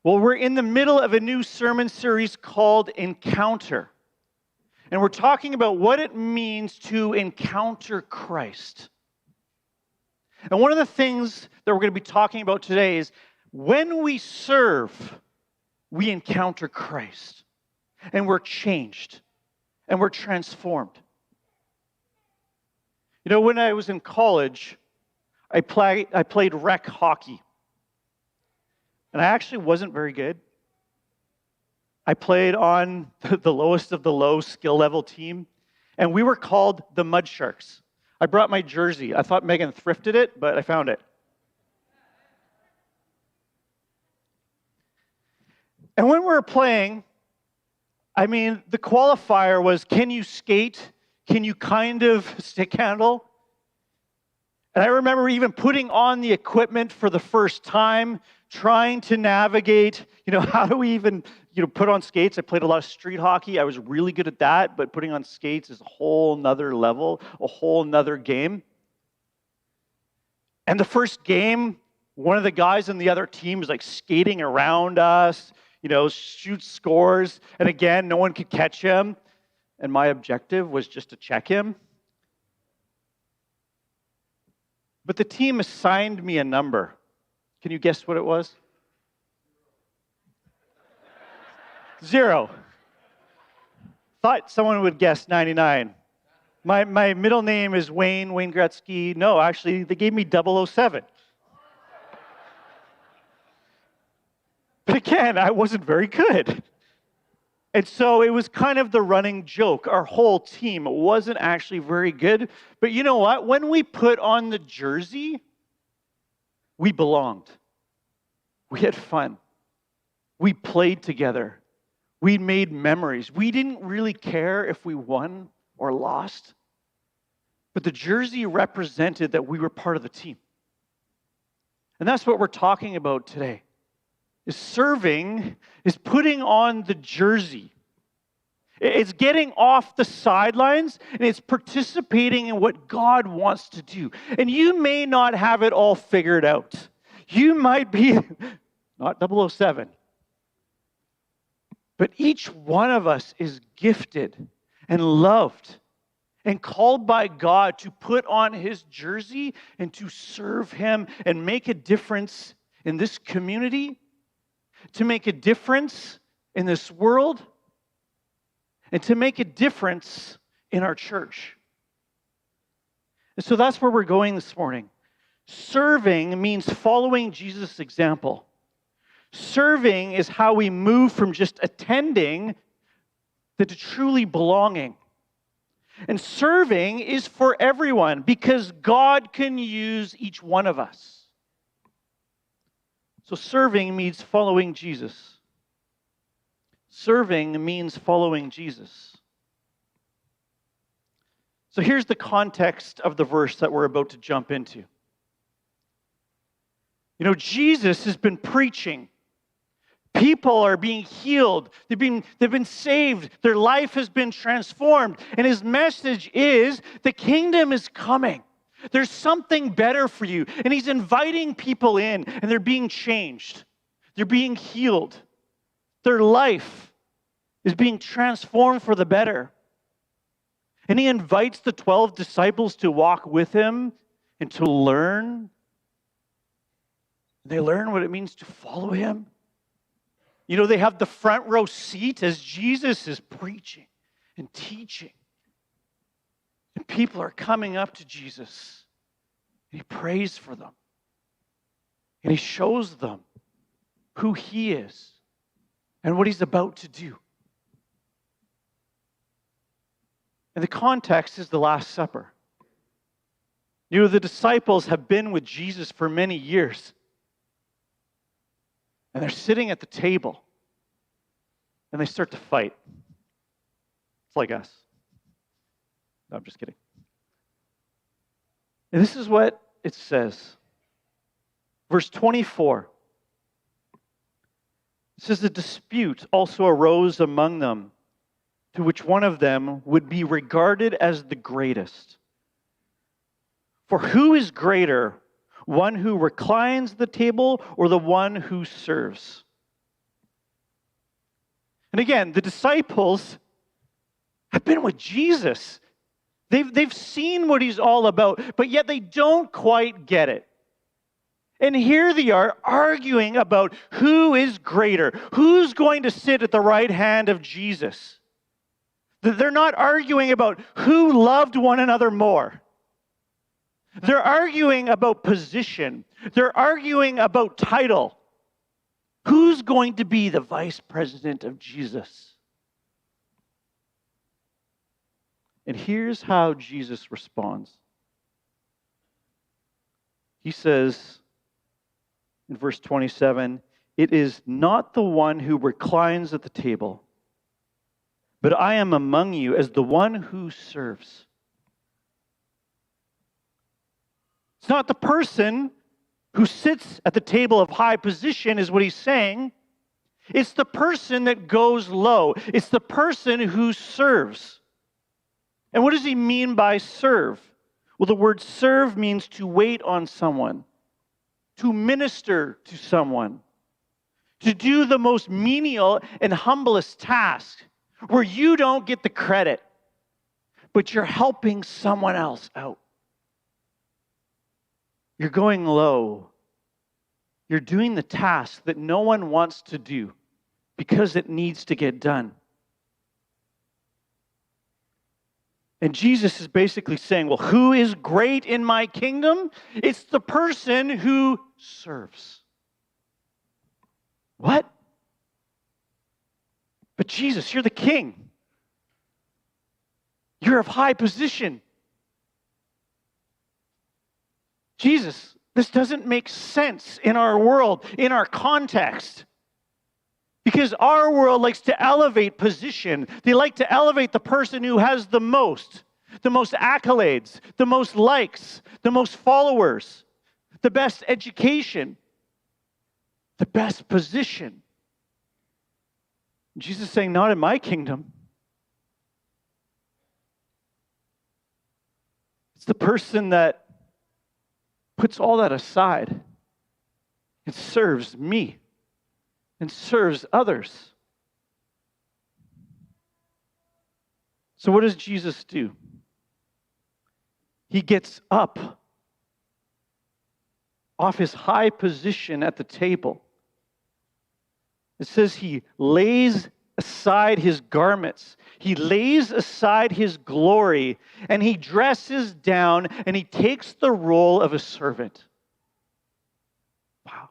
Well, we're in the middle of a new sermon series called Encounter. And we're talking about what it means to encounter Christ. And one of the things that we're going to be talking about today is when we serve, we encounter Christ. And we're changed. And we're transformed. You know, when I was in college, I played rec hockey. And I actually wasn't very good. I played on the lowest of the low skill level team, and we were called the Mud Sharks. I brought my jersey. I thought Megan thrifted it, but I found it. And when we were playing, the qualifier was, can you skate? Can you kind of stick handle? And I remember even putting on the equipment for the first time, trying to navigate, how do we even, put on skates? I played a lot of street hockey. I was really good at that, but putting on skates is a whole nother level, a whole nother game. And the first game, one of the guys on the other team was like skating around us, shoot scores. And again, no one could catch him. And my objective was just to check him. But the team assigned me a number. Can you guess what it was? 0. Thought someone would guess 99. My middle name is Wayne Gretzky. No, actually, they gave me 007. But again, I wasn't very good. And so it was kind of the running joke. Our whole team wasn't actually very good. But you know what? When we put on the jersey, we belonged. We had fun. We played together. We made memories. We didn't really care if we won or lost. But the jersey represented that we were part of the team. And that's what we're talking about today. Is serving, is putting on the jersey. It's getting off the sidelines, and it's participating in what God wants to do. And you may not have it all figured out. You might be not 007. But each one of us is gifted and loved and called by God to put on his jersey and to serve him and make a difference in this community, to make a difference in this world, and to make a difference in our church. And so that's where we're going this morning. Serving means following Jesus' example. Serving is how we move from just attending to truly belonging. And serving is for everyone because God can use each one of us. So serving means following Jesus. Serving means following Jesus. So here's the context of the verse that we're about to jump into. Jesus has been preaching. People are being healed. They've been saved. Their life has been transformed. And his message is the kingdom is coming. There's something better for you. And he's inviting people in, and they're being changed. They're being healed. Their life is being transformed for the better. And he invites the 12 disciples to walk with him and to learn. They learn what it means to follow him. They have the front row seat as Jesus is preaching and teaching. And people are coming up to Jesus. And he prays for them. And he shows them who he is and what he's about to do. And the context is the Last Supper. The disciples have been with Jesus for many years. And they're sitting at the table. And they start to fight. It's like us. No, I'm just kidding. And this is what it says. Verse 24. It says, a dispute also arose among them, to which one of them would be regarded as the greatest. For who is greater, one who reclines the table or the one who serves? And again, the disciples have been with Jesus. They've seen what he's all about, but yet they don't quite get it. And here they are arguing about who is greater, who's going to sit at the right hand of Jesus. They're not arguing about who loved one another more. They're arguing about position. They're arguing about title. Who's going to be the vice president of Jesus? And here's how Jesus responds. He says in verse 27, "It is not the one who reclines at the table, but I am among you as the one who serves." It's not the person who sits at the table of high position, is what he's saying. It's the person that goes low. It's the person who serves. And what does he mean by serve? Well, the word serve means to wait on someone, to minister to someone, to do the most menial and humblest task, where you don't get the credit, but you're helping someone else out. You're going low. You're doing the task that no one wants to do because it needs to get done. And Jesus is basically saying, well, who is great in my kingdom? It's the person who serves. What? But Jesus, you're the king. You're of high position. Jesus, this doesn't make sense in our world, in our context. Because our world likes to elevate position. They like to elevate the person who has the most accolades, the most likes, the most followers, the best education, the best position. Jesus is saying, not in my kingdom. It's the person that puts all that aside and serves me and serves others. So what does Jesus do? He gets up off his high position at the table. It says he lays aside his garments. He lays aside his glory, and he dresses down, and he takes the role of a servant. Wow.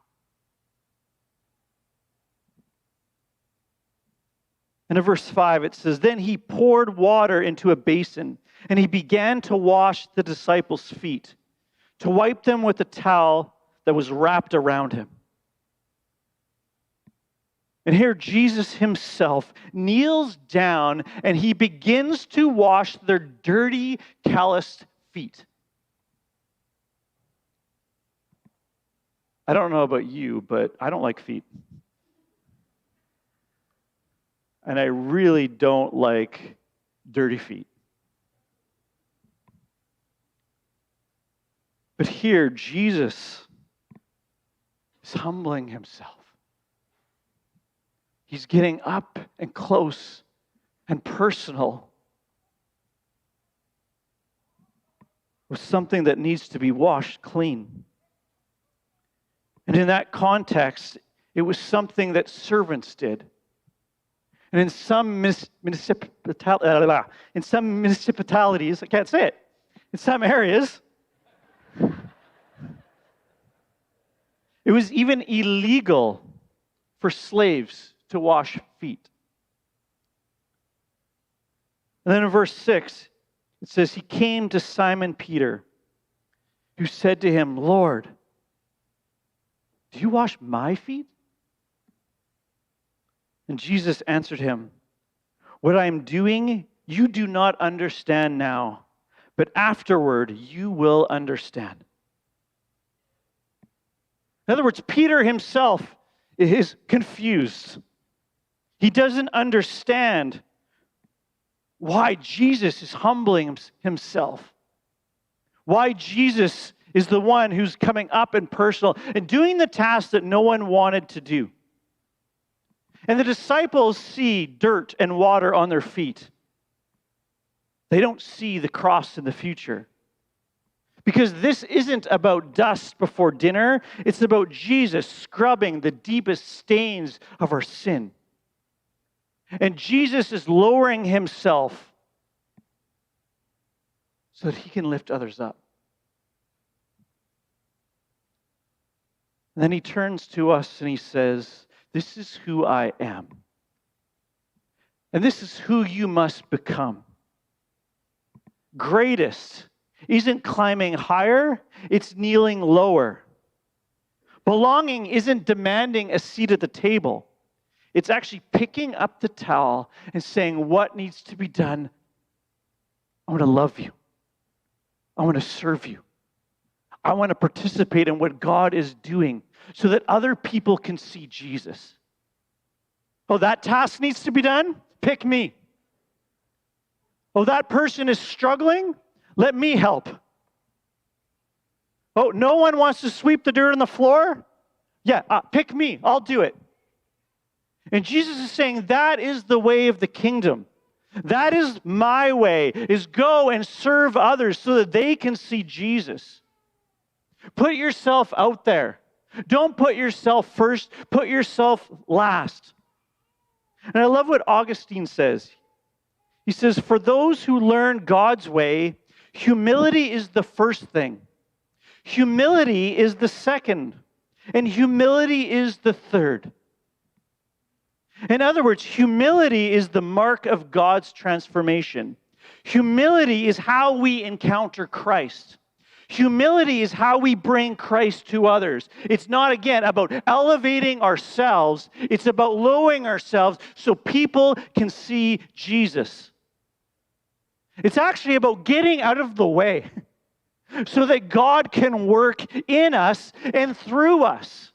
And in verse 5, it says, "Then he poured water into a basin, and he began to wash the disciples' feet, to wipe them with a towel that was wrapped around him." And here Jesus himself kneels down and he begins to wash their dirty, calloused feet. I don't know about you, but I don't like feet. And I really don't like dirty feet. But here, Jesus is humbling himself. He's getting up and close and personal with something that needs to be washed clean. And in that context, it was something that servants did. And in some municipalities, I can't say it, in some areas, it was even illegal for slaves to wash feet. And then in verse 6, it says, he came to Simon Peter, who said to him, "Lord, do you wash my feet?" And Jesus answered him, "What I am doing, you do not understand now, but afterward you will understand." In other words, Peter himself is confused. He doesn't understand why Jesus is humbling himself. Why Jesus is the one who's coming up and personal and doing the task that no one wanted to do. And the disciples see dirt and water on their feet. They don't see the cross in the future. Because this isn't about dust before dinner. It's about Jesus scrubbing the deepest stains of our sin. And Jesus is lowering himself so that he can lift others up. And then he turns to us and he says, this is who I am. And this is who you must become. Greatest isn't climbing higher, it's kneeling lower. Belonging isn't demanding a seat at the table. It's actually picking up the towel and saying, what needs to be done? I want to love you. I want to serve you. I want to participate in what God is doing so that other people can see Jesus. Oh, that task needs to be done? Pick me. Oh, that person is struggling? Let me help. Oh, no one wants to sweep the dirt on the floor? Yeah, pick me. I'll do it. And Jesus is saying that is the way of the kingdom. That is my way, is go and serve others so that they can see Jesus. Put yourself out there. Don't put yourself first. Put yourself last. And I love what Augustine says. He says, for those who learn God's way, humility is the first thing. Humility is the second. And humility is the third. In other words, humility is the mark of God's transformation. Humility is how we encounter Christ. Humility is how we bring Christ to others. It's not, again, about elevating ourselves. It's about lowering ourselves so people can see Jesus. It's actually about getting out of the way so that God can work in us and through us.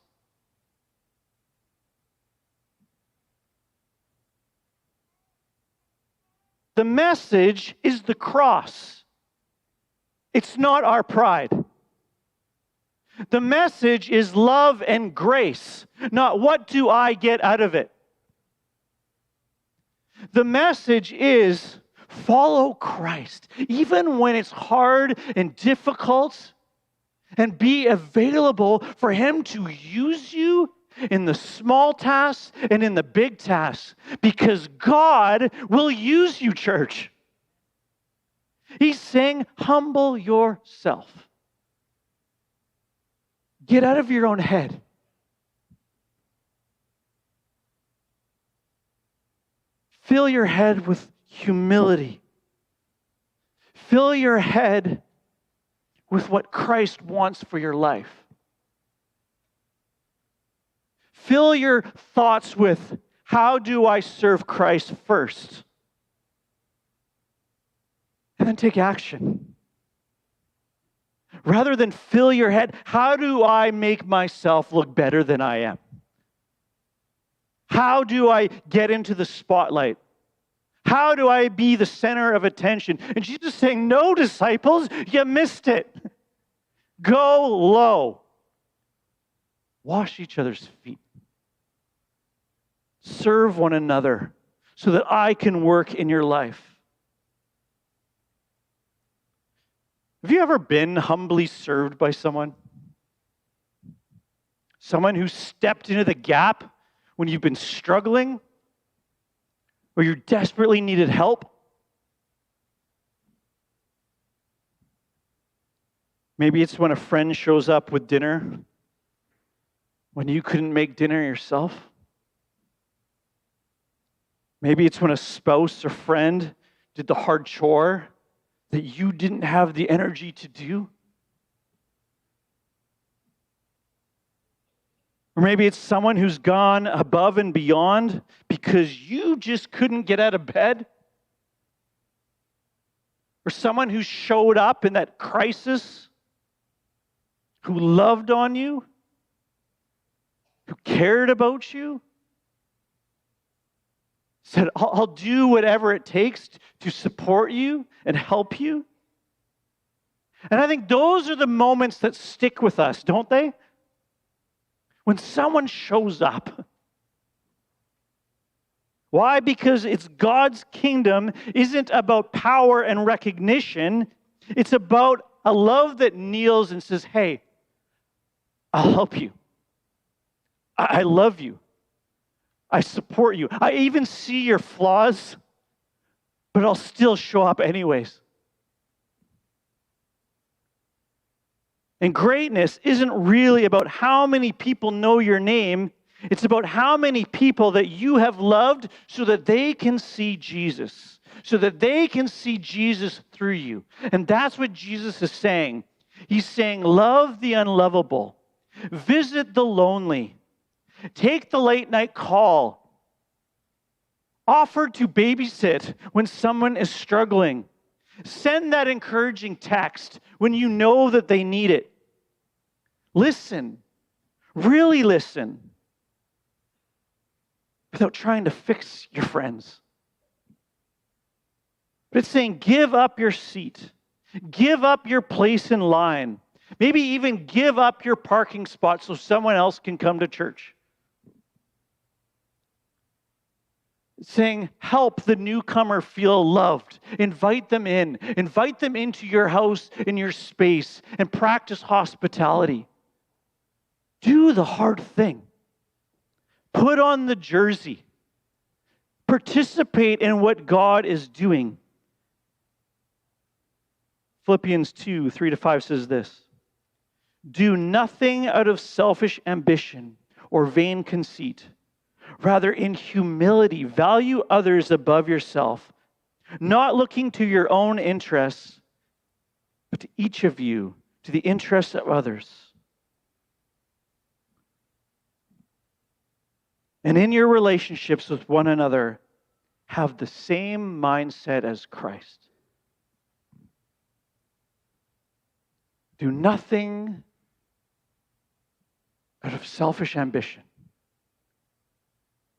The message is the cross. It's not our pride. The message is love and grace, not what do I get out of it. The message is follow Christ, even when it's hard and difficult, and be available for Him to use you in the small tasks and in the big tasks, because God will use you, church. He's saying, humble yourself. Get out of your own head. Fill your head with humility. Fill your head with what Christ wants for your life. Fill your thoughts with, how do I serve Christ first? And then take action. Rather than fill your head, how do I make myself look better than I am? How do I get into the spotlight? How do I be the center of attention? And Jesus is saying, no, disciples, you missed it. Go low. Wash each other's feet. Serve one another so that I can work in your life. Have you ever been humbly served by someone? Someone who stepped into the gap when you've been struggling or you desperately needed help? Maybe it's when a friend shows up with dinner when you couldn't make dinner yourself. Maybe it's when a spouse or friend did the hard chore that you didn't have the energy to do. Or maybe it's someone who's gone above and beyond because you just couldn't get out of bed. Or someone who showed up in that crisis, who loved on you, who cared about you, said, I'll do whatever it takes to support you and help you. And I think those are the moments that stick with us, don't they? When someone shows up Why? Because it's God's kingdom isn't about power and recognition. It's about a love that kneels and says, hey, I'll help you. I love you. I support you. I even see your flaws, but I'll still show up anyways. And greatness isn't really about how many people know your name. It's about how many people that you have loved so that they can see Jesus, so that they can see Jesus through you. And that's what Jesus is saying. He's saying, love the unlovable, visit the lonely, take the late night call, offer to babysit when someone is struggling, send that encouraging text when you know that they need it. Listen, really listen, without trying to fix your friends. But it's saying, give up your seat, give up your place in line, maybe even give up your parking spot so someone else can come to church. Saying, help the newcomer feel loved. Invite them in. Invite them into your house, in your space, and practice hospitality. Do the hard thing. Put on the jersey. Participate in what God is doing. Philippians 2, 3-5 says this. Do nothing out of selfish ambition or vain conceit. Rather, in humility, value others above yourself, not looking to your own interests, but to each of you, to the interests of others. And in your relationships with one another, have the same mindset as Christ. Do nothing out of selfish ambition.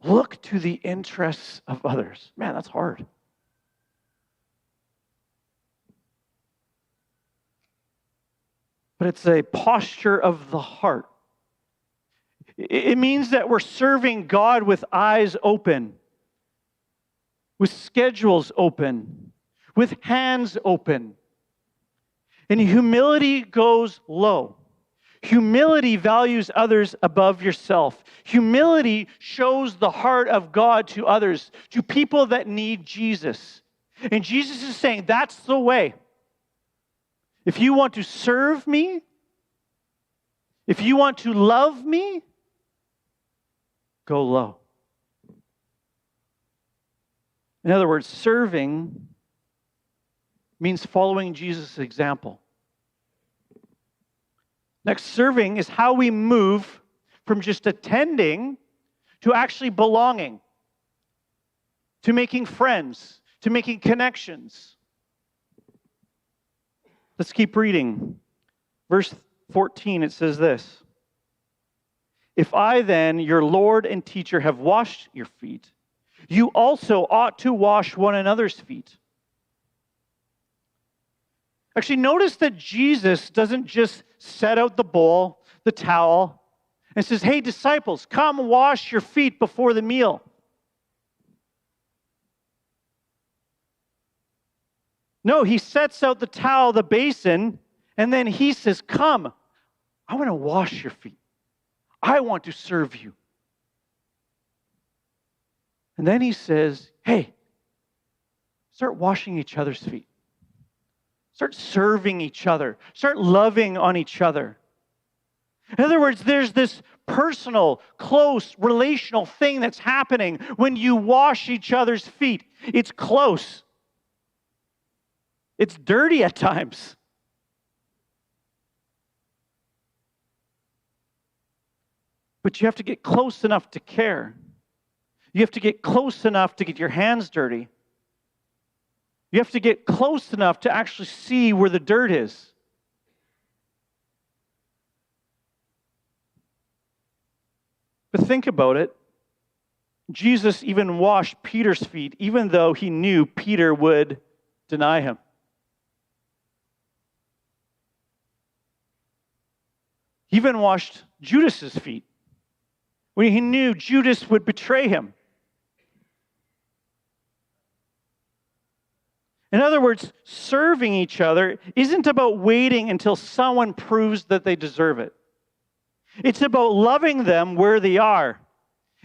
Look to the interests of others. Man, that's hard. But it's a posture of the heart. It means that we're serving God with eyes open, with schedules open, with hands open. And humility goes low. Humility values others above yourself. Humility shows the heart of God to others, to people that need Jesus. And Jesus is saying, that's the way. If you want to serve me, if you want to love me, go low. In other words, serving means following Jesus' example. Next, serving is how we move from just attending to actually belonging, to making friends, to making connections. Let's keep reading. Verse 14, it says this. If I then, your Lord and teacher, have washed your feet, you also ought to wash one another's feet. Actually, notice that Jesus doesn't just set out the bowl, the towel, and says, hey, disciples, come wash your feet before the meal. No, he sets out the towel, the basin, and then he says, come, I want to wash your feet. I want to serve you. And then he says, hey, start washing each other's feet. Start serving each other. Start loving on each other. In other words, there's this personal, close, relational thing that's happening when you wash each other's feet. It's close. It's dirty at times. But you have to get close enough to care. You have to get close enough to get your hands dirty. You have to get close enough to actually see where the dirt is. But think about it. Jesus even washed Peter's feet, even though he knew Peter would deny him. He even washed Judas's feet when he knew Judas would betray him. In other words, serving each other isn't about waiting until someone proves that they deserve it. It's about loving them where they are.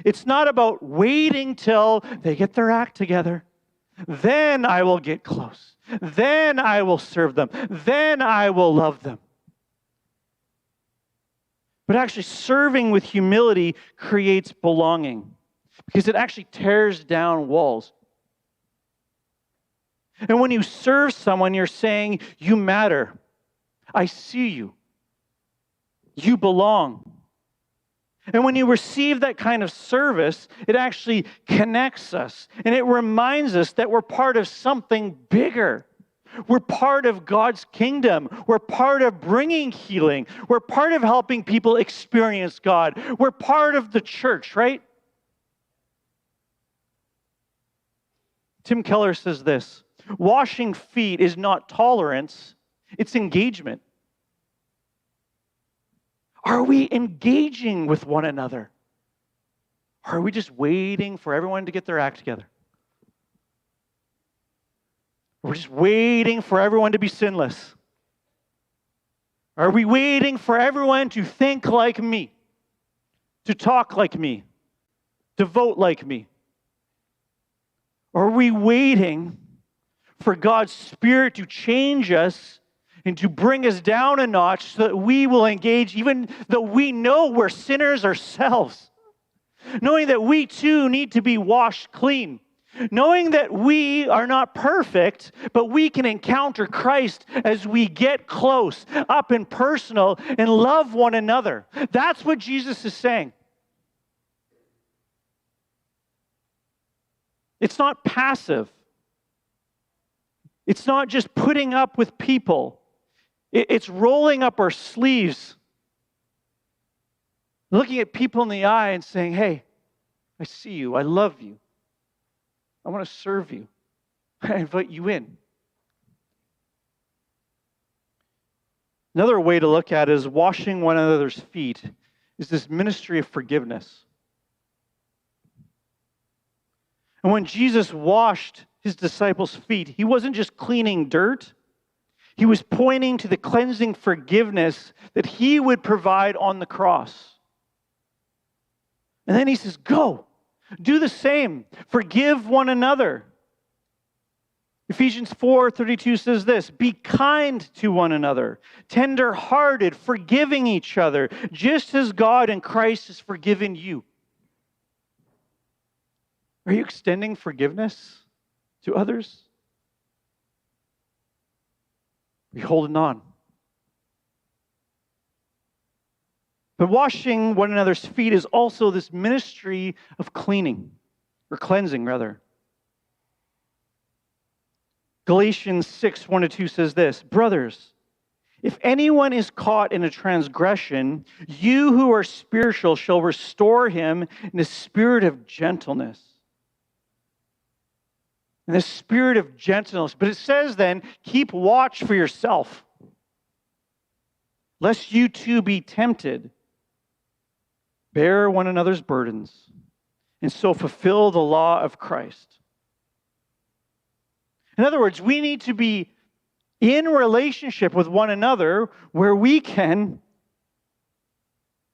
It's not about waiting till they get their act together. Then I will get close. Then I will serve them. Then I will love them. But actually, serving with humility creates belonging because it actually tears down walls. And when you serve someone, you're saying, you matter. I see you. You belong. And when you receive that kind of service, it actually connects us. And it reminds us that we're part of something bigger. We're part of God's kingdom. We're part of bringing healing. We're part of helping people experience God. We're part of the church, right? Tim Keller says this: washing feet is not tolerance, it's engagement. Are we engaging with one another? Or are we just waiting for everyone to get their act together? We're just waiting for everyone to be sinless. Are we waiting for everyone to think like me, to talk like me, to vote like me? Or are we waiting for God's Spirit to change us and to bring us down a notch so that we will engage even though we know we're sinners ourselves? Knowing that we too need to be washed clean. Knowing that we are not perfect, but we can encounter Christ as we get close, up and personal, and love one another. That's what Jesus is saying. It's not passive. It's not just putting up with people. It's rolling up our sleeves, looking at people in the eye and saying, hey, I see you. I love you. I want to serve you. I invite you in. Another way to look at it is washing one another's feet is this ministry of forgiveness. And when Jesus washed his disciples' feet, he wasn't just cleaning dirt. He was pointing to the cleansing forgiveness that he would provide on the cross. And then he says, go, do the same. Forgive one another. Ephesians 4:32 says this: be kind to one another, tender-hearted, forgiving each other, just as God in Christ has forgiven you. Are you extending forgiveness to others? Are you holding on? But washing one another's feet is also this ministry of cleaning, or cleansing rather. Galatians 6:1-2 says this: brothers, if anyone is caught in a transgression, you who are spiritual shall restore him in a spirit of gentleness. In the spirit of gentleness. But it says then, keep watch for yourself, lest you too be tempted. Bear one another's burdens, and so fulfill the law of Christ. In other words, we need to be in relationship with one another where we can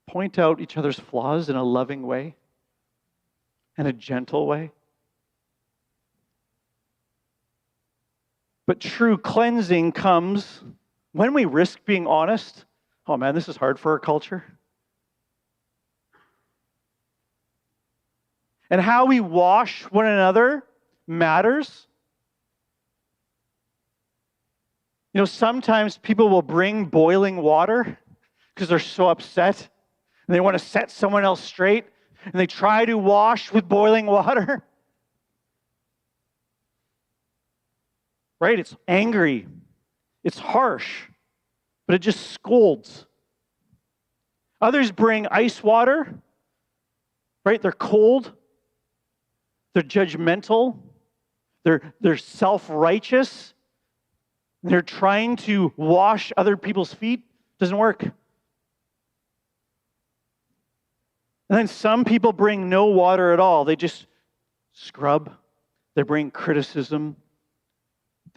point out each other's flaws in a loving way and a gentle way. But true cleansing comes when we risk being honest. Oh man, this is hard for our culture. And how we wash one another matters. You know, sometimes people will bring boiling water because they're so upset and they want to set someone else straight, and they try to wash with boiling water. Right? It's angry. It's harsh. But it just scolds. Others bring ice water. Right? They're cold. They're judgmental. They're self-righteous. They're trying to wash other people's feet. Doesn't work. And then some people bring no water at all. They just scrub. They bring criticism.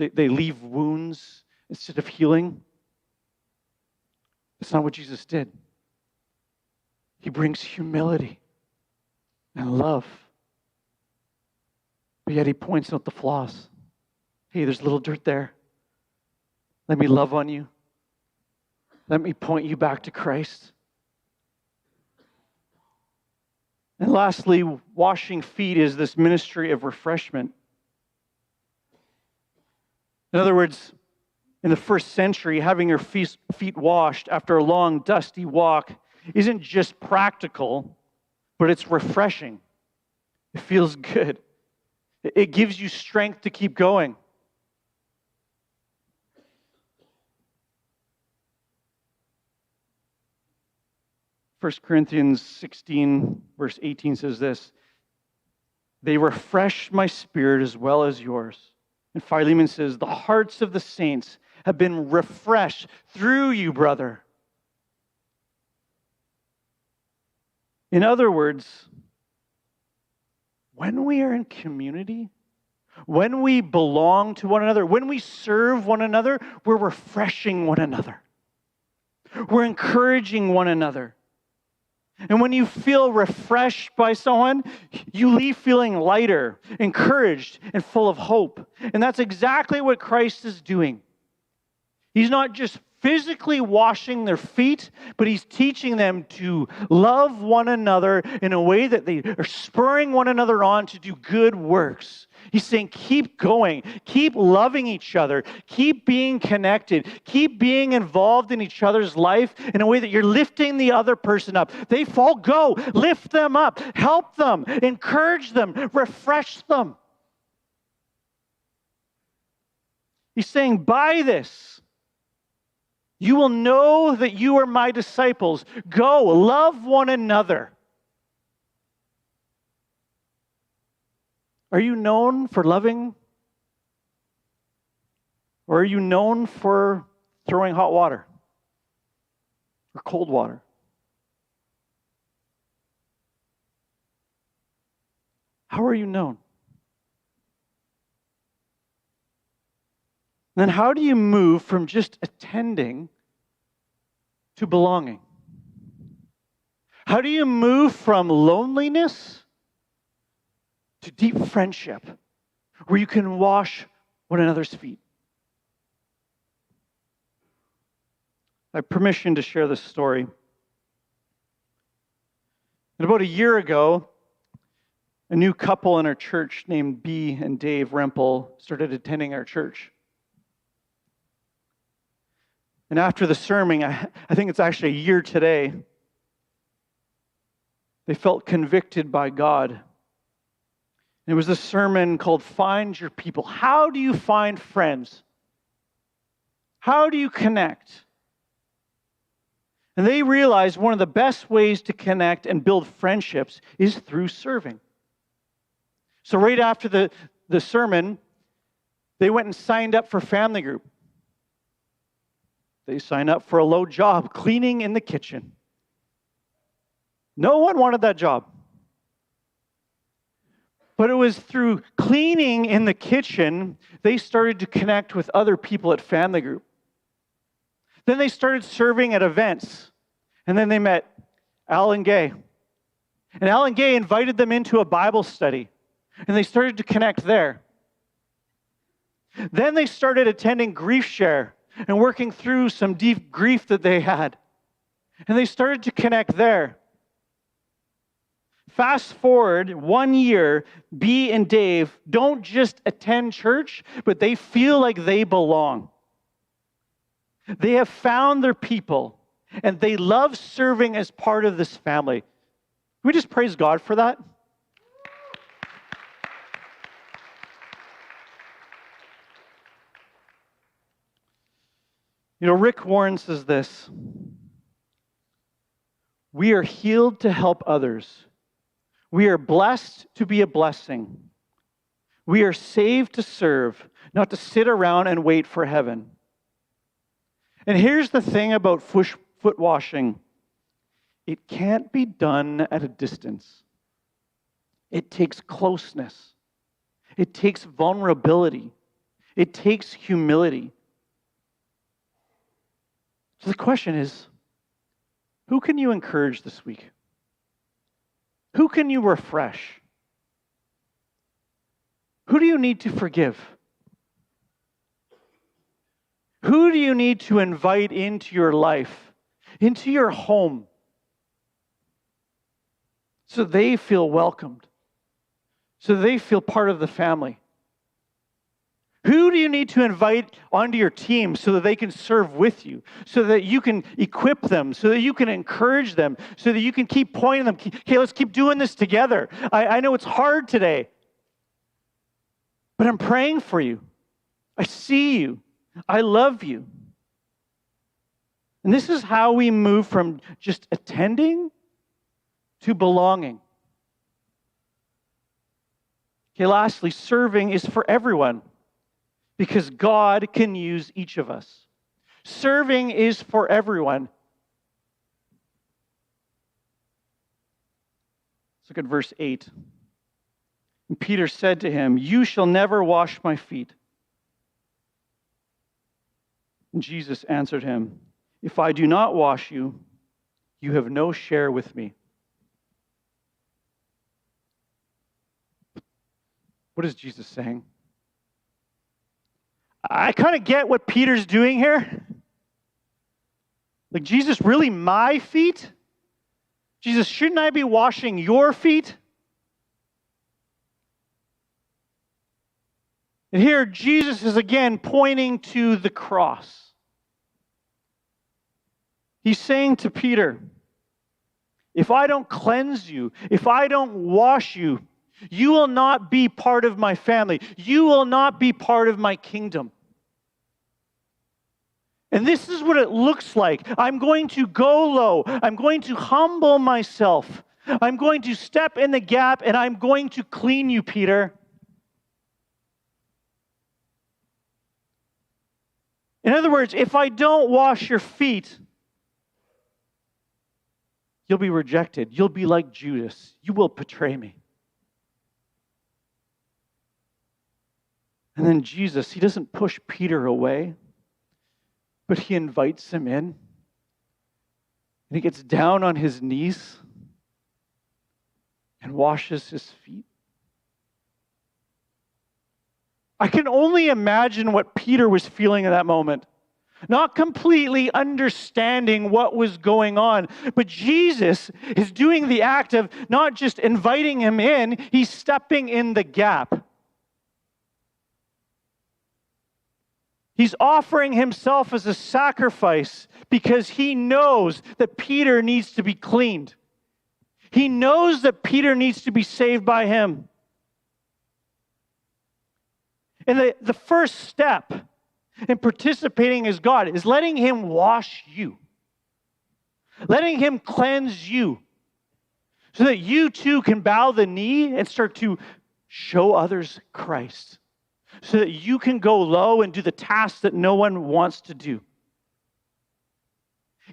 They leave wounds instead of healing. That's not what Jesus did. He brings humility and love. But yet he points out the flaws. Hey, there's a little dirt there. Let me love on you. Let me point you back to Christ. And lastly, washing feet is this ministry of refreshment. In other words, in the first century, having your feet washed after a long, dusty walk isn't just practical, but it's refreshing. It feels good. It gives you strength to keep going. First Corinthians 16, verse 18 says this, "They refresh my spirit as well as yours." And Philemon says, "The hearts of the saints have been refreshed through you, brother." In other words, when we are in community, when we belong to one another, when we serve one another, we're refreshing one another. We're encouraging one another. And when you feel refreshed by someone, you leave feeling lighter, encouraged, and full of hope. And that's exactly what Christ is doing. He's not just physically washing their feet, but he's teaching them to love one another in a way that they are spurring one another on to do good works. He's saying, keep going, keep loving each other, keep being connected, keep being involved in each other's life in a way that you're lifting the other person up. They fall, go, lift them up, help them, encourage them, refresh them. He's saying, by this, you will know that you are my disciples. Go, love one another. Are you known for loving? Or are you known for throwing hot water or cold water? How are you known? Then how do you move from just attending to belonging? How do you move from loneliness to deep friendship where you can wash one another's feet? I have permission to share this story. And about a year ago, a new couple in our church named B and Dave Rempel started attending our church. And after the sermon, I think it's actually a year today, they felt convicted by God. And it was a sermon called Find Your People. How do you find friends? How do you connect? And they realized one of the best ways to connect and build friendships is through serving. So right after the sermon, they went and signed up for family group. They signed up for a low job, cleaning in the kitchen. No one wanted that job. But it was through cleaning in the kitchen, they started to connect with other people at family group. Then they started serving at events. And then they met Al and Gay. And Al and Gay invited them into a Bible study. And they started to connect there. Then they started attending Grief Share and working through some deep grief that they had. And they started to connect there. Fast forward 1 year, B and Dave don't just attend church, but they feel like they belong. They have found their people, and they love serving as part of this family. Can we just praise God for that? You know, Rick Warren says this: we are healed to help others. We are blessed to be a blessing. We are saved to serve, not to sit around and wait for heaven. And here's the thing about foot washing. It can't be done at a distance. It takes closeness. It takes vulnerability. It takes humility. So the question is, who can you encourage this week? Who can you refresh? Who do you need to forgive? Who do you need to invite into your life, into your home, so they feel welcomed, so they feel part of the family? Who do you need to invite onto your team so that they can serve with you, so that you can equip them, so that you can encourage them, so that you can keep pointing them, okay, let's keep doing this together. I know it's hard today, but I'm praying for you. I see you. I love you. And this is how we move from just attending to belonging. Okay, lastly, serving is for everyone because God can use each of us. Serving is for everyone. Let's look at verse 8. And Peter said to him, "You shall never wash my feet." And Jesus answered him, "If I do not wash you, you have no share with me." What is Jesus saying? I kind of get what Peter's doing here. Like, Jesus, really my feet? Jesus, shouldn't I be washing your feet? And here, Jesus is again pointing to the cross. He's saying to Peter, if I don't cleanse you, if I don't wash you, you will not be part of my family. You will not be part of my kingdom. And this is what it looks like. I'm going to go low. I'm going to humble myself. I'm going to step in the gap, and I'm going to clean you, Peter. In other words, if I don't wash your feet, you'll be rejected. You'll be like Judas. You will betray me. And then Jesus, he doesn't push Peter away, but he invites him in. And he gets down on his knees and washes his feet. I can only imagine what Peter was feeling in that moment. Not completely understanding what was going on. But Jesus is doing the act of not just inviting him in, he's stepping in the gap. He's offering himself as a sacrifice because he knows that Peter needs to be cleaned. He knows that Peter needs to be saved by him. And the first step in participating as God is letting him wash you. Letting him cleanse you. So that you too can bow the knee and start to show others Christ. So that you can go low and do the tasks that no one wants to do.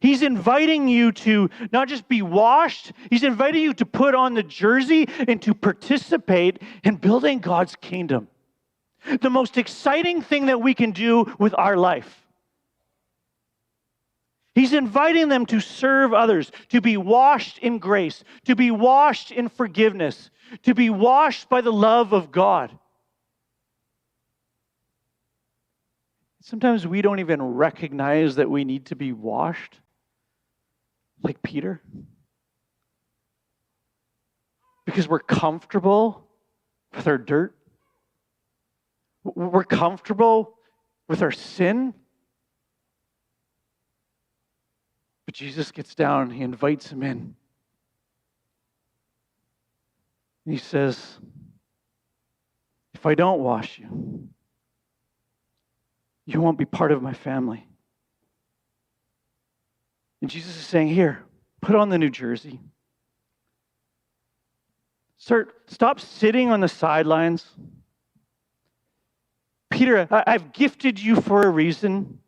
He's inviting you to not just be washed, he's inviting you to put on the jersey and to participate in building God's kingdom. The most exciting thing that we can do with our life. He's inviting them to serve others, to be washed in grace, to be washed in forgiveness, to be washed by the love of God. Sometimes we don't even recognize that we need to be washed, like Peter, because we're comfortable with our dirt. We're comfortable with our sin. But Jesus gets down, he invites him in. And he says, if I don't wash you, you won't be part of my family. And Jesus is saying, here, put on the new jersey. Stop sitting on the sidelines. Peter, I've gifted you for a reason.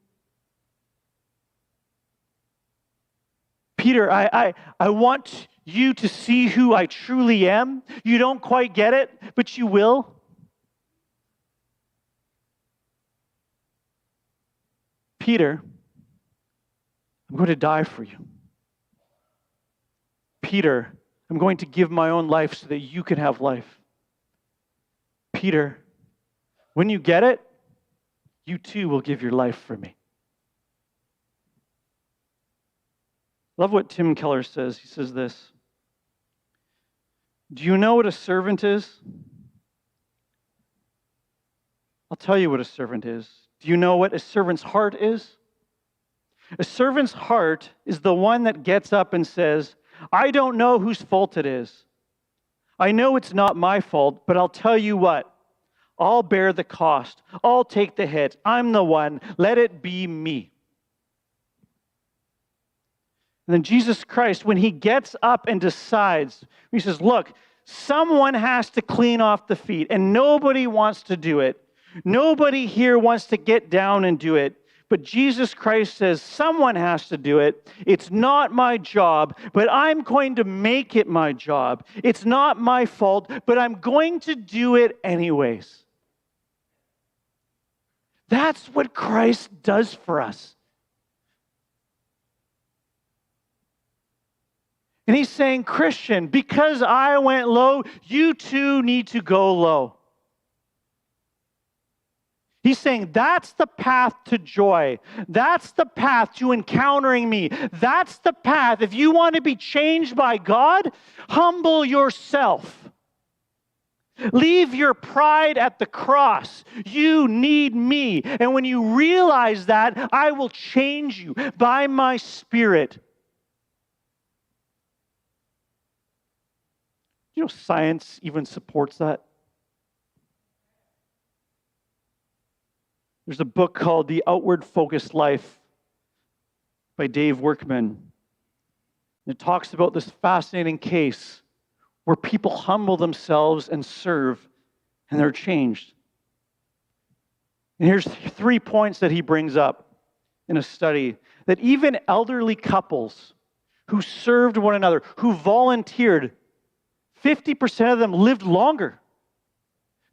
Peter, I want you to see who I truly am. You don't quite get it, but you will. Peter, I'm going to die for you. Peter, I'm going to give my own life so that you can have life. Peter, when you get it, you too will give your life for me. Love what Tim Keller says. He says this. Do you know what a servant is? I'll tell you what a servant is. Do you know what a servant's heart is? A servant's heart is the one that gets up and says, I don't know whose fault it is. I know it's not my fault, but I'll tell you what. I'll bear the cost. I'll take the hit. I'm the one. Let it be me. And then Jesus Christ, when he gets up and decides, he says, look, someone has to clean off the feet, and nobody wants to do it. Nobody here wants to get down and do it. But Jesus Christ says, someone has to do it. It's not my job, but I'm going to make it my job. It's not my fault, but I'm going to do it anyways. That's what Christ does for us. And he's saying, Christian, because I went low, you too need to go low. He's saying that's the path to joy. That's the path to encountering me. That's the path. If you want to be changed by God, humble yourself. Leave your pride at the cross. You need me. And when you realize that, I will change you by my Spirit. You know, science even supports that. There's a book called The Outward Focused Life by Dave Workman. And it talks about this fascinating case where people humble themselves and serve, and they're changed. And here's 3 points that he brings up in a study, that even elderly couples who served one another, who volunteered, 50% of them lived longer.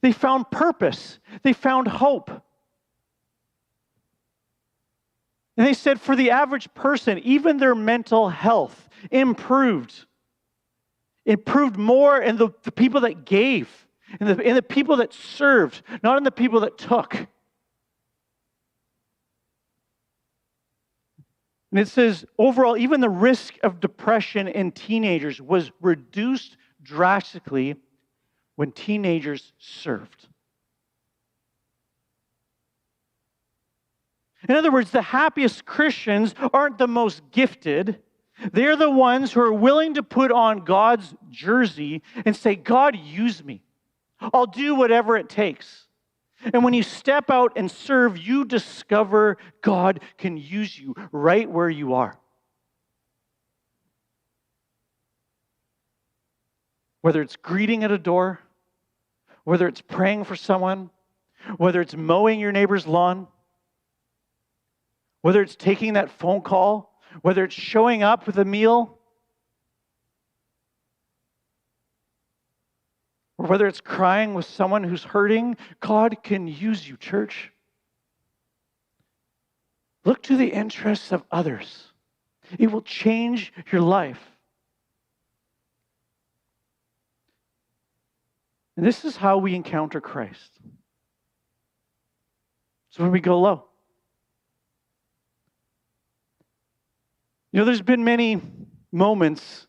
They found purpose. They found hope. And they said for the average person, even their mental health improved. Improved more in the people that gave, in the people that served, not in the people that took. And it says, overall, even the risk of depression in teenagers was reduced drastically when teenagers served. In other words, the happiest Christians aren't the most gifted. They're the ones who are willing to put on God's jersey and say, God, use me. I'll do whatever it takes. And when you step out and serve, you discover God can use you right where you are. Whether it's greeting at a door, whether it's praying for someone, whether it's mowing your neighbor's lawn, whether it's taking that phone call, whether it's showing up with a meal, or whether it's crying with someone who's hurting, God can use you, church. Look to the interests of others. It will change your life. And this is how we encounter Christ. So when we go low. You know, there's been many moments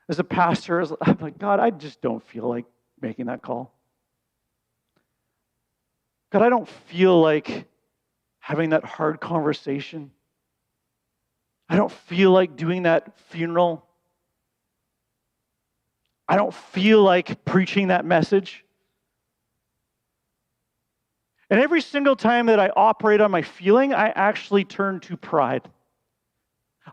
as a pastor, I'm like, God, I just don't feel like making that call. God, I don't feel like having that hard conversation. I don't feel like doing that funeral. I don't feel like preaching that message. And every single time that I operate on my feeling, I actually turn to pride.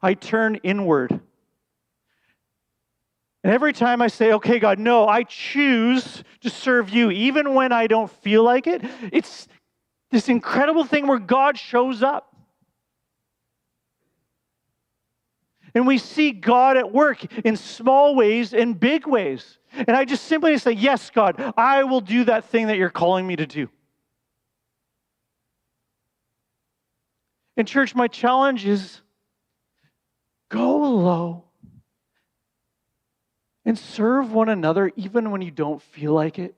I turn inward. And every time I say, okay, God, no, I choose to serve you, even when I don't feel like it, it's this incredible thing where God shows up. And we see God at work in small ways and big ways. And I just simply say, yes, God, I will do that thing that you're calling me to do. And church, my challenge is go low and serve one another even when you don't feel like it.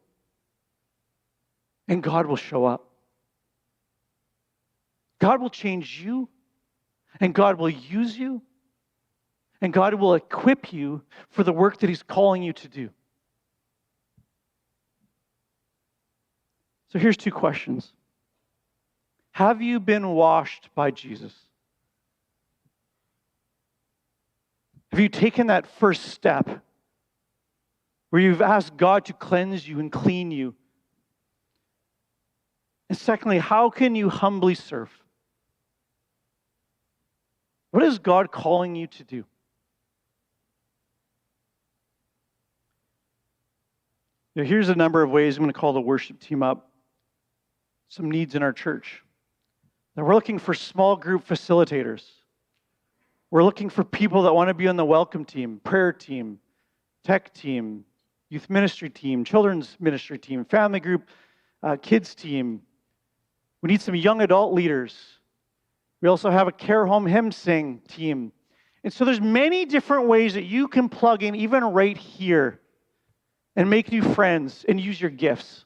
And God will show up. God will change you, and God will use you, and God will equip you for the work that He's calling you to do. So here's 2 questions. Have you been washed by Jesus? Have you taken that first step where you've asked God to cleanse you and clean you? And secondly, how can you humbly serve? What is God calling you to do? Now, here's a number of ways I'm going to call the worship team up. Some needs in our church. Now, we're looking for small group facilitators. We're looking for people that want to be on the welcome team, prayer team, tech team, youth ministry team, children's ministry team, family group, kids team. We need some young adult leaders. We also have a care home hymn sing team. And so there's many different ways that you can plug in, even right here, and make new friends and use your gifts.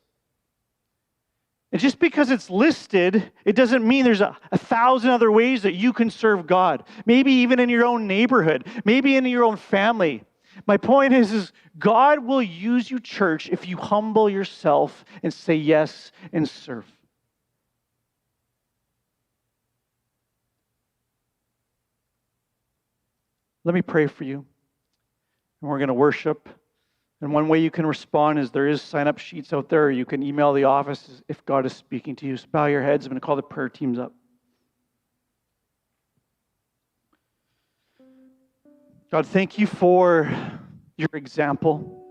And just because it's listed, it doesn't mean there's 1,000 other ways that you can serve God. Maybe even in your own neighborhood, maybe in your own family. My point is God will use you, church, if you humble yourself and say yes and serve. Let me pray for you. And we're going to worship. And one way you can respond is there is sign-up sheets out there. Or you can email the office if God is speaking to you. So bow your heads. I'm going to call the prayer teams up. God, thank you for your example.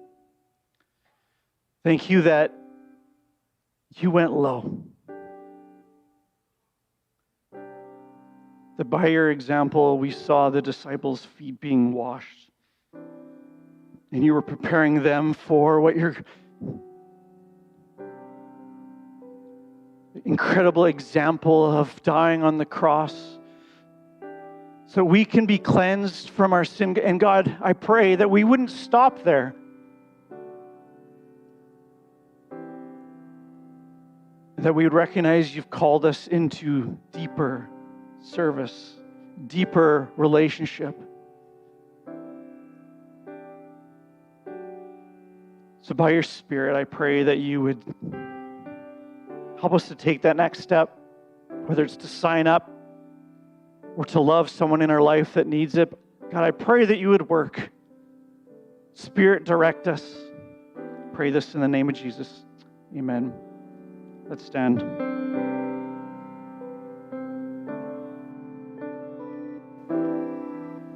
Thank you that you went low. That by your example, we saw the disciples' feet being washed. And you were preparing them for what your incredible example of dying on the cross. So we can be cleansed from our sin. And God, I pray that we wouldn't stop there. That we would recognize you've called us into deeper service, deeper relationship. So by your Spirit, I pray that you would help us to take that next step, whether it's to sign up or to love someone in our life that needs it. God, I pray that you would work. Spirit, direct us. Pray this in the name of Jesus. Amen. Let's stand.